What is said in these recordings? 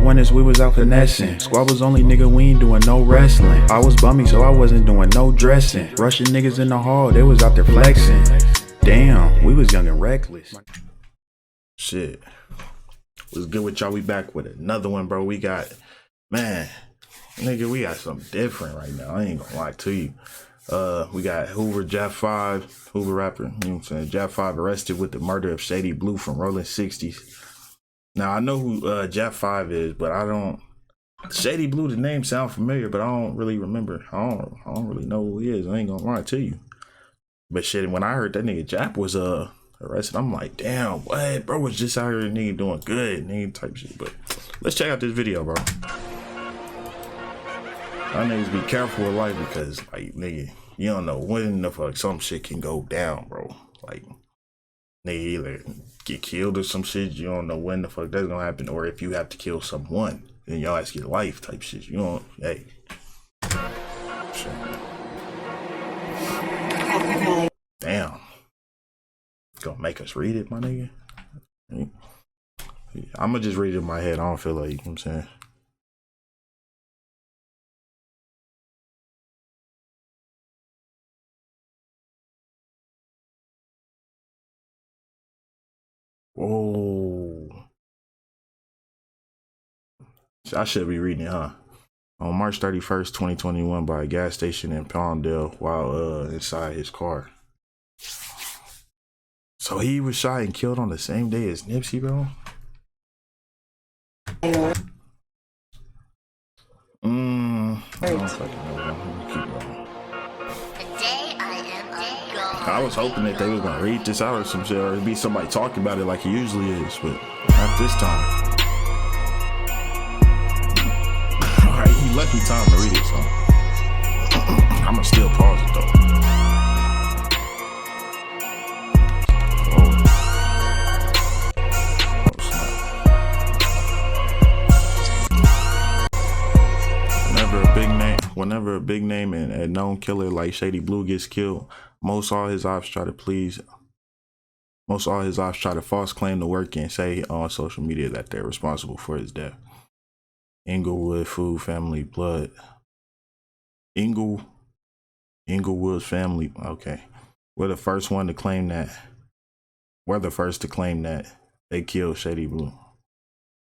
winners, we was out finessing. Squad was only nigga, we ain't doing no wrestling. I was bummy, so I wasn't doing no dressing. Rushing niggas in the hall, they was out there flexing. Damn, we was young and reckless. Shit. What's good with y'all? We back with another one, bro. We got, man, nigga, we got something different right now. I ain't gonna lie to you. We got HOOVER, JAP5, HOOVER rapper, you know what I'm saying? JAP5 arrested with the murder of Shady BLU from ROLLIN 60s. Now, I know who JAP5 is, but I don't, Shady BLU, the name sound familiar, but I don't really remember. I don't really know who he is. I ain't gonna lie to you. But shit, when I heard that nigga Jap was arrested, I'm like, damn, what? Bro was just out here, nigga, doing good, nigga, type shit. But let's check out this video, bro. Y'all niggas be careful with life because, like, nigga, you don't know when the fuck some shit can go down, bro. Like, nigga either get killed or some shit, you don't know when the fuck that's gonna happen, or if you have to kill someone, then y'all ask your life type shit. You don't, hey. Shit. Damn. Gonna make us read it, my nigga? I'ma just read it in my head. I don't feel like, you know what I'm saying? Whoa. I should be reading it, huh? On March 31st, 2021, by a gas station in Palmdale while inside his car. So he was shot and killed on the same day as Nipsey, bro? I don't fucking know, bro. Keep going. I was hoping that they were gonna read this out or some shit, or it'd be somebody talking about it like he usually is, but not this time. Alright, he left me time to read it, so I'ma still pause it though. Whenever a big name and a known killer like Shady BLU gets killed, most all his ops try to false claim the work and say on social media that they're responsible for his death. Inglewood food family blood. Inglewood's family, okay. We're the first to claim that they killed Shady BLU.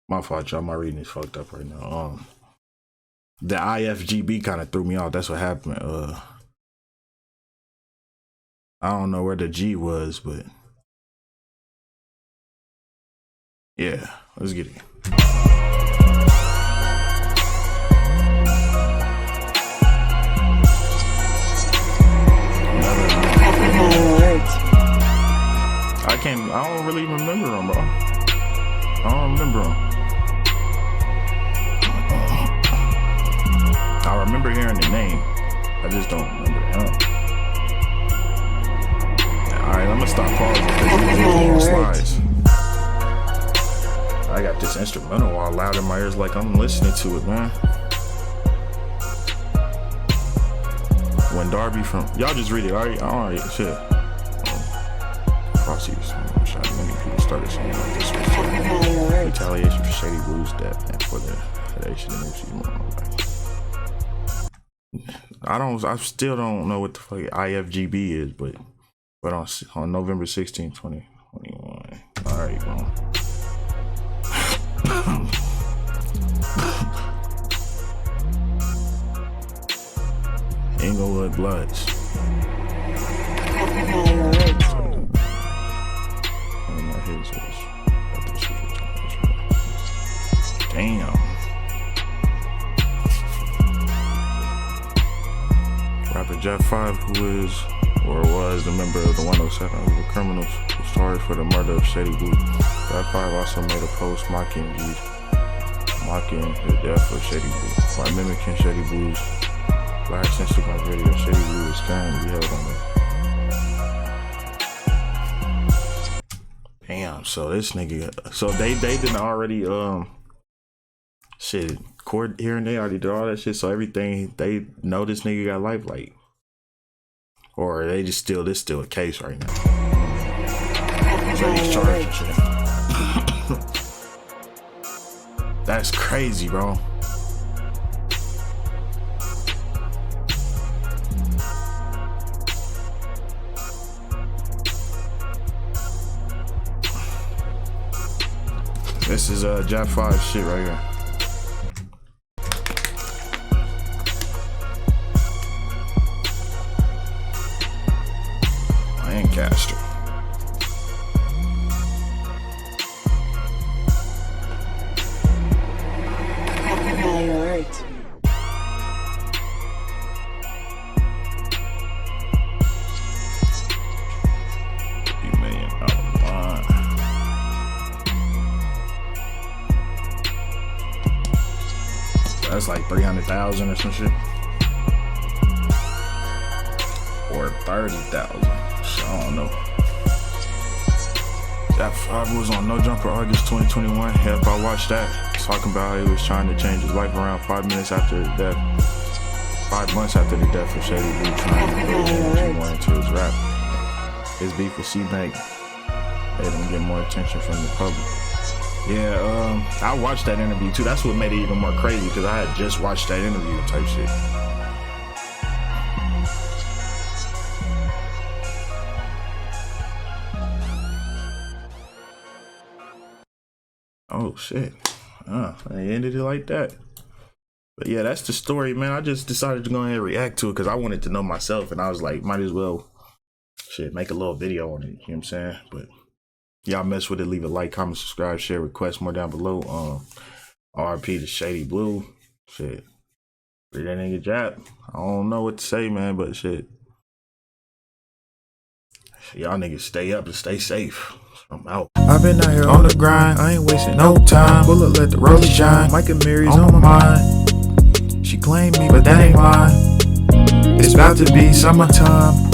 My fault, y'all. My reading is fucked up right now. The IFGB kind of threw me off. That's what happened. I don't know where the G was, but yeah, let's get it. I don't really remember him, bro. I don't remember him. I remember hearing the name. I just don't remember him. Alright, I'm gonna stop pausing because slides. I got this instrumental all loud in my ears like I'm listening to it, man. When Darby from... Y'all just read it, alright, shit. Many people started saying like this was retaliation for Shady BLU's death and for the predation of Nipsey's mom. I still don't know what the fuck IFGB is, but on November 16, 2021. Alright, well. Inglewood Bloods. Damn. Rapper JAP5, who is or was the member of the 107 Hoover criminals, was charged for the murder of Shady BLU. JAP5 also made a post mocking the death of Shady BLU by mimicking Shady BLU's last Instagram video. Shady BLU is currently held on the... Damn, so this nigga, so they didn't already shit, court hearing, they already did all that shit, so everything, they know this nigga got life, like, or they just still, this still a case right now. So he's charged and shit. That's crazy, bro. This is JAP5 shit right here. Lancaster. Alert. $3 million bond. That's like 300,000 or some shit, or 30,000. I don't know. JAP5 was on No Jumper August 2021. Yep, I watched that. Talking about how he was trying to change his life around 5 minutes after his death. 5 months after the death of Shady BLU, trying to build energy more into his rap. His beef with C-Bank made him get more attention from the public. Yeah, I watched that interview too. That's what made it even more crazy, because I had just watched that interview type shit. Oh shit. They ended it like that. But yeah, that's the story, man. I just decided to go ahead and react to it because I wanted to know myself, and I was like, might as well shit, make a little video on it. You know what I'm saying? But y'all mess with it, leave a like, comment, subscribe, share, request more down below. RP to Shady BLU. Shit. Free that nigga Jap. I don't know what to say, man, but shit. Y'all niggas stay up and stay safe. I'm out. I've been out here on the grind, I ain't wasting no time. Bullet let the rollin' shine, Mike and Mary's on my mind. She claimed me, but that ain't mine. It's about to be summertime.